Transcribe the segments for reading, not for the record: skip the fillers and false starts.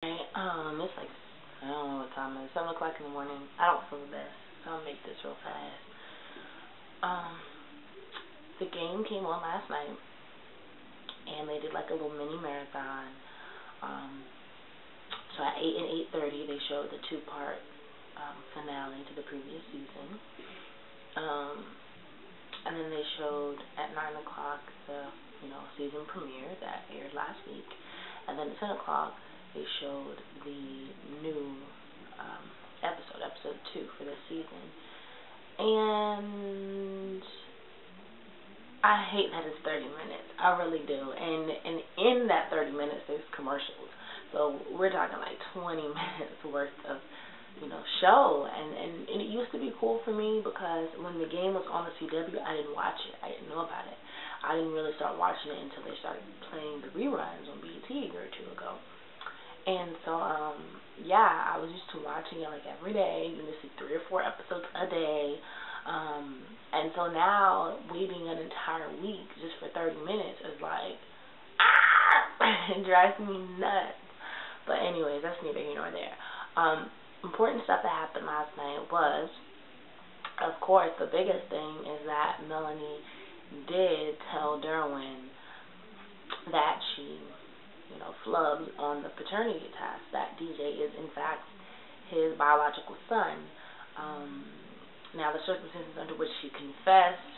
It's like, I don't know what time it is, 7 o'clock in the morning. I don't feel the best, so I'll make this real fast. The game came on last night, and they did like a little mini marathon. So at 8 and 8:30, they showed the two-part finale to the previous season. And then they showed at 9 o'clock the, season premiere that aired last week. And then at 10 o'clock, they showed the new episode 2 for this season. And I hate that it's 30 minutes. I really do. And in that 30 minutes, there's commercials. So we're talking like 20 minutes worth of, show. And it used to be cool for me because when the game was on the CW, I didn't watch it. I didn't know about it. I didn't really start watching it until they started playing the reruns on BET a year or two ago. And so, I was used to watching it like every day. You see 3 or 4 episodes a day. And so now waiting an entire week just for 30 minutes is like, it drives me nuts. But anyways, that's neither here nor there. Important stuff that happened last night was, of course, the biggest thing is that Melanie did tell Derwin that she, flubbed on the paternity test, that DJ is in fact his biological son. Now the circumstances under which she confessed,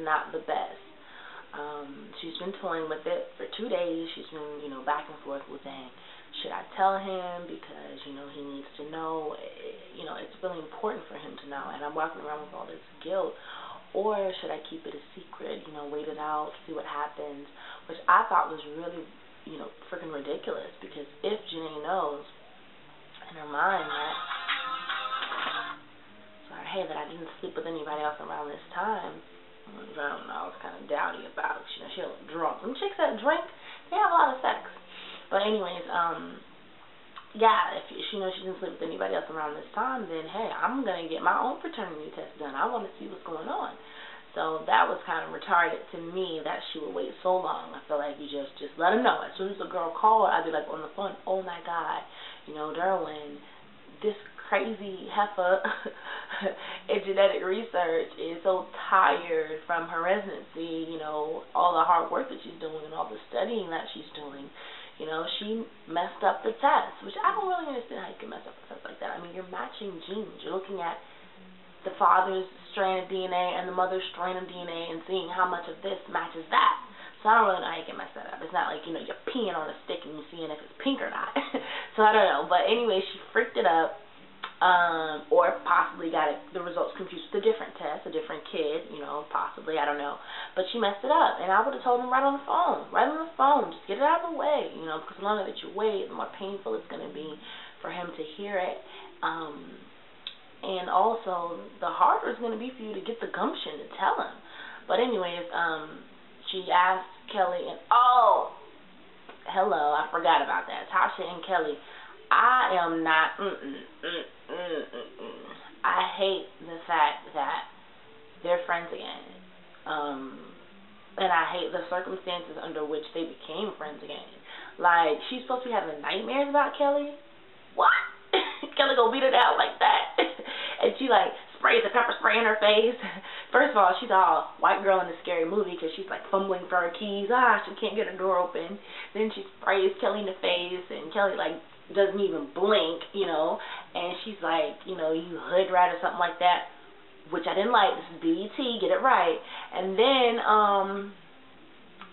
not the best. She's been toying with it for 2 days. She's been, back and forth with saying, should I tell him because, he needs to know. It's really important for him to know. And I'm walking around with all this guilt. Or should I keep it a secret, wait it out, see what happens, which I thought was really, freaking ridiculous, because if Janae knows in her mind that I didn't sleep with anybody else around this time, which I don't know, I was kind of dowdy about, she was drunk. Them chicks that drink, they have a lot of sex. But anyways, if she knows she didn't sleep with anybody else around this time, then hey, I'm going to get my own paternity test done. I want to see what's going on. So that was kind of retarded to me that she would wait so long. I feel like you just let her know. As soon as the girl called, I'd be like on the phone, oh my God, Derwin, this crazy heifer in genetic research is so tired from her residency, all the hard work that she's doing and all the studying that she's doing. She messed up the test, which I don't really understand how you can mess up a test like that. I mean, you're matching genes. You're looking at the father's strand of DNA and the mother's strand of DNA and seeing how much of this matches that. So I don't really know how you can mess that up. It's not like, you're peeing on a stick and you're seeing if it's pink or not. So I don't know. But anyway, she freaked it up. Or possibly got the results confused with a different test, a different kid, possibly, I don't know. But she messed it up, and I would have told him right on the phone, just get it out of the way, because the longer that you wait, the more painful it's going to be for him to hear it. And also, the harder it's going to be for you to get the gumption to tell him. But anyways, she asked Kelly, and hello, I forgot about that. Tasha and Kelly, I am not, I hate the fact that they're friends again. And I hate the circumstances under which they became friends again. Like, she's supposed to be having nightmares about Kelly? What? Kelly gonna beat her down like that? And she, sprays the pepper spray in her face. First of all, she's all white girl in a scary movie because she's, fumbling for her keys. She can't get her door open. Then she sprays Kelly in the face, and Kelly, doesn't even blink, and she's like, you hood rat or something like that, which I didn't like. This is BET, get it right. And then,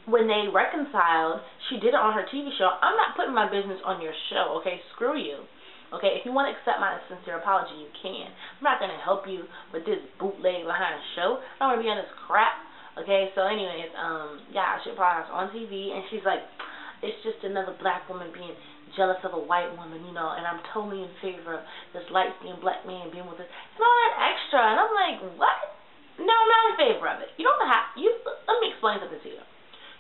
when they reconciled, she did it on her TV show. I'm not putting my business on your show, okay? Screw you. Okay, if you want to accept my sincere apology, you can. I'm not going to help you with this bootleg behind a show. I don't want to be on this crap. Okay, so anyways, she apologized on TV, and she's like, it's just another black woman being jealous of a white woman, and I'm totally in favor of this light-skinned black man being with us, and all that extra. And I'm like, what? No, I'm not in favor of it. You don't have, let me explain something to you.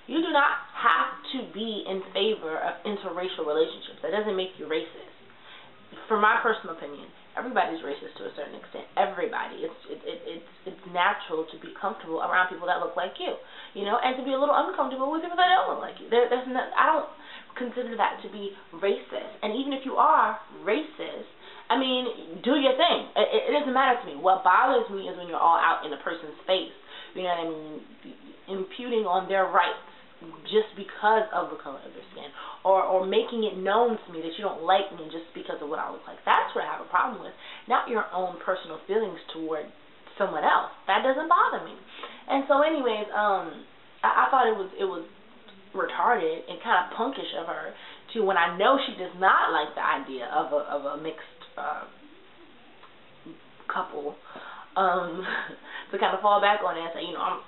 You do not have to be in favor of interracial relationships. That doesn't make you racist. For my personal opinion, everybody's racist to a certain extent. Everybody. It's natural to be comfortable around people that look like you, and to be a little uncomfortable with people that don't look like you. There's no, consider that to be racist. And even if you are racist, I mean, do your thing. It doesn't matter to me. What bothers me is when you're all out in a person's face, you know what I mean, imputing on their rights just because of the color of their skin, or making it known to me that you don't like me just because of what I look like. That's what I have a problem with, not your own personal feelings toward someone else. That doesn't bother me. And so anyways, I thought it was retarded and kind of punkish of her to, when I know she does not like the idea of a mixed couple, to kind of fall back on it and say, you know,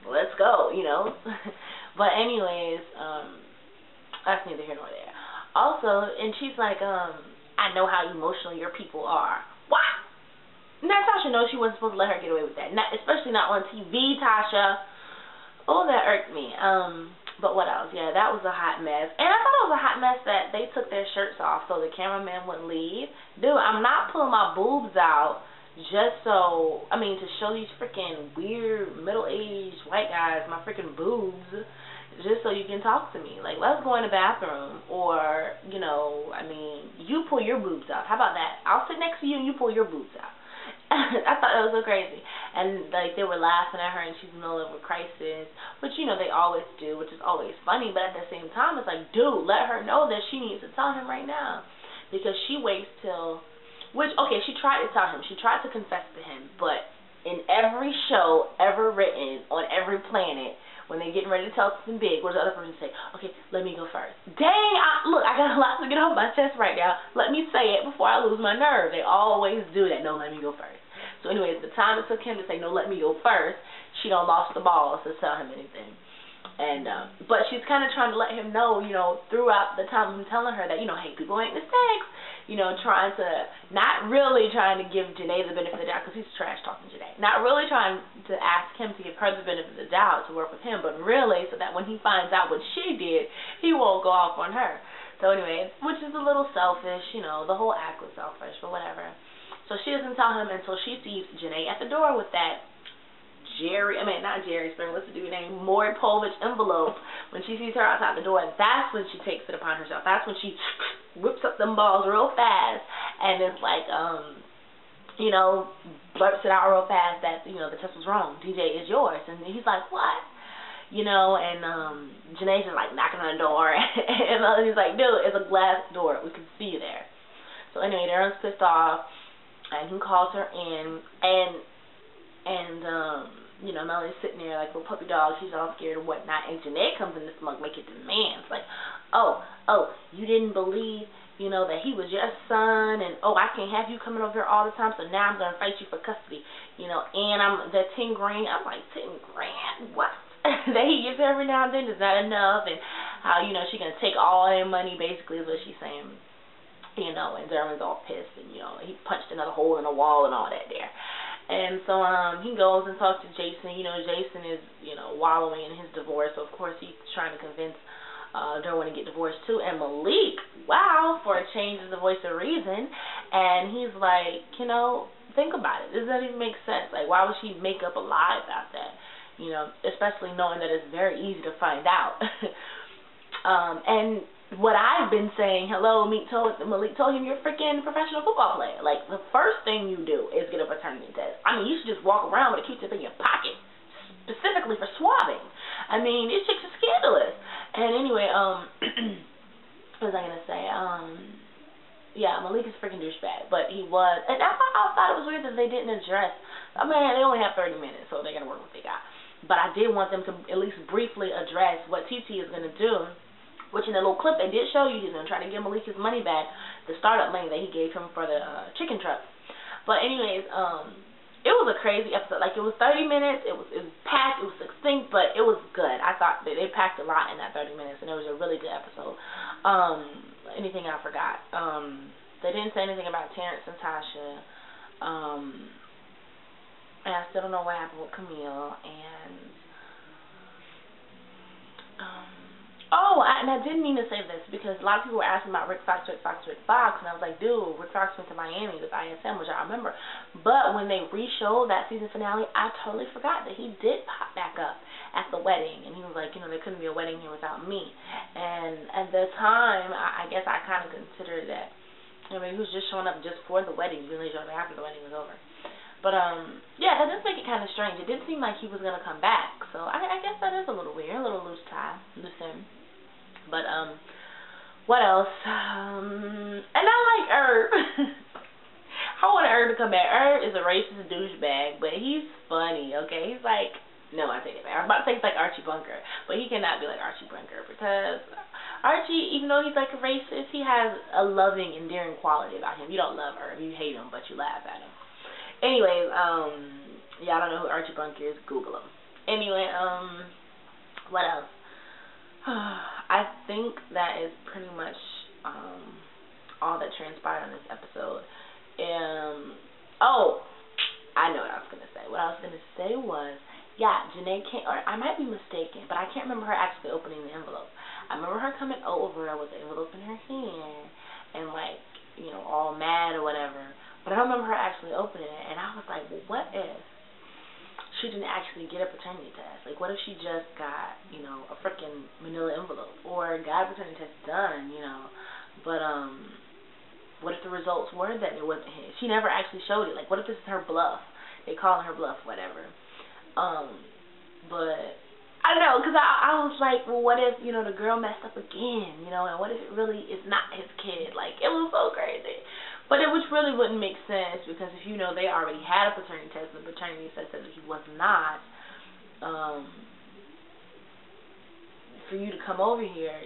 let's go, you know. But anyways, that's neither here nor there. Also, and she's like, I know how emotional your people are. What? Natasha knows she wasn't supposed to let her get away with that. Not, especially not on TV, Tasha. Oh, that irked me. But what else? Yeah, that was a hot mess. And I thought it was a hot mess that they took their shirts off so the cameraman wouldn't leave. Dude, I'm not pulling my boobs out just so, I mean, to show these freaking weird middle-aged white guys my freaking boobs just so you can talk to me. Like, let's go in the bathroom, or, you know, I mean, you pull your boobs out. How about that? I'll sit next to you and you pull your boobs out. I thought that was so crazy. And, like, they were laughing at her and she's in the middle of a crisis, which, you know, they always do, which is always funny. But at the same time, it's like, dude, let her know that she needs to tell him right now. Because she waits till, which, okay, she tried to tell him. She tried to confess to him. But in every show ever written on every planet, when they're getting ready to tell something big, what does the other person say? Okay, let me go first. Dang, look, I got a lot to get off my chest right now. Let me say it before I lose my nerve. They always do that. No, let me go first. So anyways, the time it took him to say, no, let me go first, she done lost the balls to tell him anything. And, but she's kind of trying to let him know, you know, throughout the time I'm telling her that, you know, hey, people make mistakes, you know, trying to, not really trying to give Janae the benefit of the doubt, because he's trash talking Janae. Not really trying to ask him to give her the benefit of the doubt to work with him, but really so that when he finds out what she did, he won't go off on her. So anyway, which is a little selfish, you know, the whole act was selfish, but whatever. So she doesn't tell him until she sees Janae at the door with that what's the dude's name? Maury Povich envelope. When she sees her outside the door, that's when she takes it upon herself. That's when she whips up them balls real fast and it's like, you know, blurts it out real fast that, you know, the test was wrong. DJ is yours. And he's like, what? You know, and Janae's just like knocking on the door and he's like, dude, it's a glass door. We can see you there. So anyway, Darren's pissed off and he calls her in and you know, Melanie's sitting there like a little puppy dog. She's all scared and whatnot. And Janae comes in this mug making demands. Like, oh, you didn't believe, you know, that he was your son. And, oh, I can't have you coming over here all the time. So now I'm going to fight you for custody. You know, and the 10 grand. I'm like, 10 grand? What? That he gives her every now and then is not enough. And how, you know, she's going to take all their money, basically, is what she's saying. You know, and Derwin's all pissed. And, you know, he punched another hole in the wall and all that there. And so he goes and talks to Jason. You know, Jason is, you know, wallowing in his divorce. So, of course, he's trying to convince Derwin to get divorced, too. And Malik, wow, for a change, is the voice of reason. And he's like, you know, think about it. This doesn't even make sense. Like, why would she make up a lie about that? You know, especially knowing that it's very easy to find out. And what I've been saying, Malik told him you're a freaking professional football player. Like, the first thing you do is get a paternity test. I mean, you should just walk around with a Q-tip in your pocket, specifically for swabbing. I mean, these chicks are scandalous. And anyway, what was I going to say? Yeah, Malik is a freaking douchebag, but he was, and I thought it was weird that they didn't address, I mean, they only have 30 minutes, so they're going to work with what they got. But I did want them to at least briefly address what TT is going to do. Which in the little clip they did show you, he's going to try to give Malik his money back, the startup money that he gave him for the chicken truck. But anyways, it was a crazy episode. Like, it was 30 minutes, it was packed, it was succinct, but it was good. I thought that they packed a lot in that 30 minutes, and it was a really good episode. Anything I forgot? They didn't say anything about Terrence and Tasha. And I still don't know what happened with Camille, and and I didn't mean to say this because a lot of people were asking about Rick Fox, and I was like, dude, Rick Fox went to Miami with ISM, which I remember. But when they re-showed that season finale, I totally forgot that he did pop back up at the wedding. And he was like, there couldn't be a wedding here without me. And at the time, I guess I kind of considered that, he was just showing up just for the wedding, even though he showed up after the wedding was over. But, yeah, that does make it kind of strange. It didn't seem like he was going to come back. So I guess that is a little weird, a little loose end. But, what else? And I like Herb. I want Herb to come back. Herb is a racist douchebag, but he's funny, okay? He's like, no, I take it back. I was about to say he's like Archie Bunker, but he cannot be like Archie Bunker, because Archie, even though he's like a racist, he has a loving, endearing quality about him. You don't love Herb, you hate him, but you laugh at him. Anyways, yeah, I don't know who Archie Bunker is. Google him. Anyway, what else? I think that is pretty much all that transpired on this episode. Oh, I know what I was going to say. What I was going to say was, yeah, Janae came, or I might be mistaken, but I can't remember her actually opening the envelope. I remember her coming over with the envelope in her hand and, like, all mad or whatever. But I don't remember her actually opening it. And I was like, well, what if she didn't actually get a paternity test? Like, what if she just got, a freaking manila envelope, or got a paternity test done, but, what if the results were that it wasn't his? She never actually showed it. Like, what if this is her bluff? They call her bluff, whatever. But, I don't know, because I was like, well, what if, the girl messed up again, and what if it really is not his kid? Like, it was so crazy. But it really wouldn't make sense, because if they already had a paternity test, and the paternity test said that he was not, for you to come over here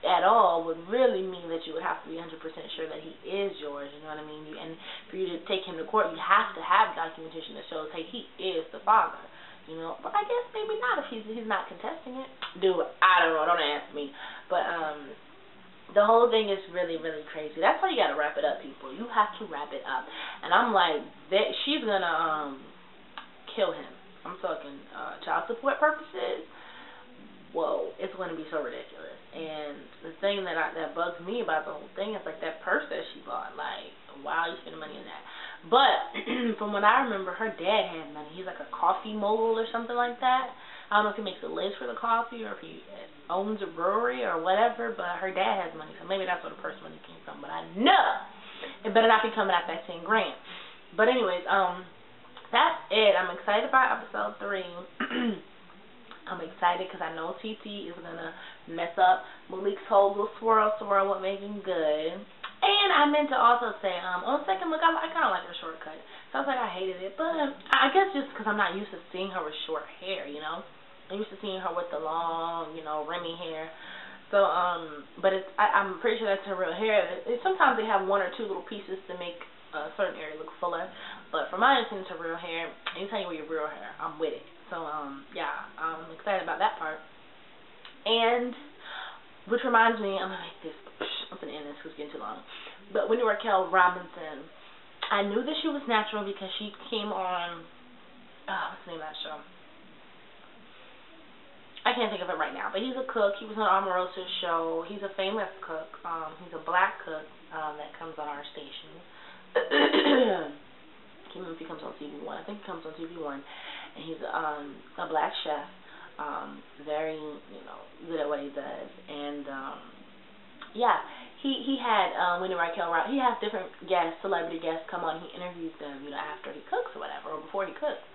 at all would really mean that you would have to be 100% sure that he is yours, you know what I mean? And for you to take him to court, you have to have documentation that shows, hey, he is the father, But I guess maybe not if he's not contesting it. Dude, I don't know, don't ask me. But, the whole thing is really, really crazy. That's why you gotta wrap it up, people. You have to wrap it up. And I'm like, she's gonna kill him. I'm talking child support purposes. Whoa, it's gonna be so ridiculous. And the thing that bugs me about the whole thing is like that purse that she bought. Like, wow, you spending money on that. But from what I remember, her dad had money. He's like a coffee mogul or something like that. I don't know if he makes a list for the coffee or if he owns a brewery or whatever, but her dad has money, so maybe that's where the purse money came from. But I know it better not be coming out that 10 grand. But anyways, that's it. I'm excited about episode 3. I'm excited because I know TT is going to mess up Malik's whole little swirl with making good. And I meant to also say, on second look, I kind of like her shortcut. Sounds like I hated it, but I guess just because I'm not used to seeing her with short hair, I'm used to seeing her with the long, Remy hair. So, but I'm pretty sure that's her real hair. Sometimes they have 1 or 2 little pieces to make a certain area look fuller. But from my understanding, it's her real hair. Anytime you wear your real hair, I'm with it. So, yeah, I'm excited about that part. And, which reminds me, I'm going to make this, I'm going to end this because it's getting too long. But Wendy Raquel Robinson, I knew that she was natural because she came on, what's the name of that show? I can't think of it right now, but he's a cook. He was on Omarosa's show. He's a famous cook. He's a black cook that comes on our station. I can't remember if he comes on TV1. I think he comes on TV1. And he's a black chef. Very, good at what he does. And, yeah, he had Wendy Raquel. He has different guests, celebrity guests, come on. He interviews them, after he cooks or whatever, or before he cooks.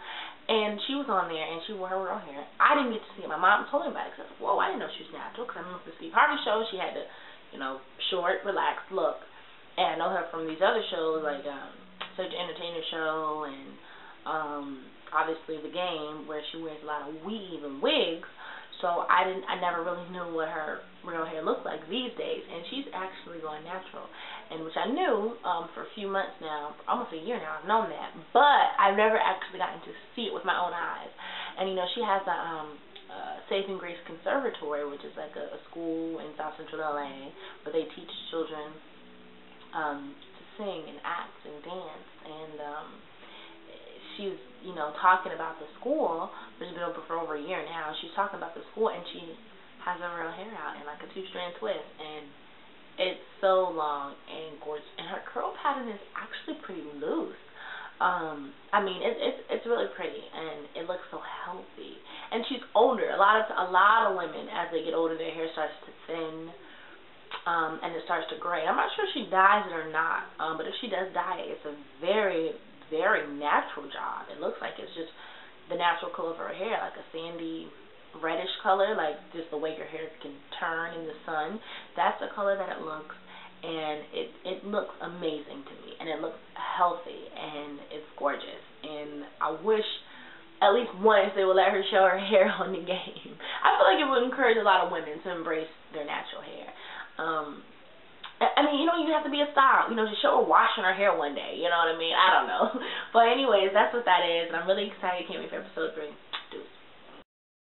And she was on there, and she wore her real hair. I didn't get to see it. My mom told me about it. Because I said, whoa, I didn't know she was natural. Because I remember the Steve Harvey show, she had the, short, relaxed look. And I know her from these other shows, like Search the Entertainer Show, and obviously The Game, where she wears a lot of weave and wigs. So I never really knew what her real hair looked like these days. And she's actually going natural. And which I knew for a few months now, almost a year now, I've known that. But I've never actually gotten to see it with my own eyes. And, she has a Saving Grace Conservatory, which is like a school in South Central LA, where they teach children to sing and act and dance. And she's, talking about the school, which has been open for over a year now. She's talking about the school, and she has her real hair out in like a 2-strand twist, and it's so long and gorgeous. And her curl pattern is actually pretty loose. I mean, it's really pretty, and it looks so healthy. And she's older. A lot a lot of women, as they get older, their hair starts to thin, and it starts to gray. I'm not sure if she dyes it or not, but if she does dye it, it's a very, very natural job. It looks like it's just the natural color of her hair, like a sandy reddish color, like just the way your hair can turn in the sun. That's the color that it looks, and it looks amazing to me, and it looks healthy, and it's gorgeous. And I wish at least once they would let her show her hair on the game. I feel like it would encourage a lot of women to embrace their natural hair. I mean, you don't even have to be a style. You know, just show her washing her hair one day. You know what I mean? I don't know. But anyways, that's what that is. And I'm really excited. Can't wait for episode 3.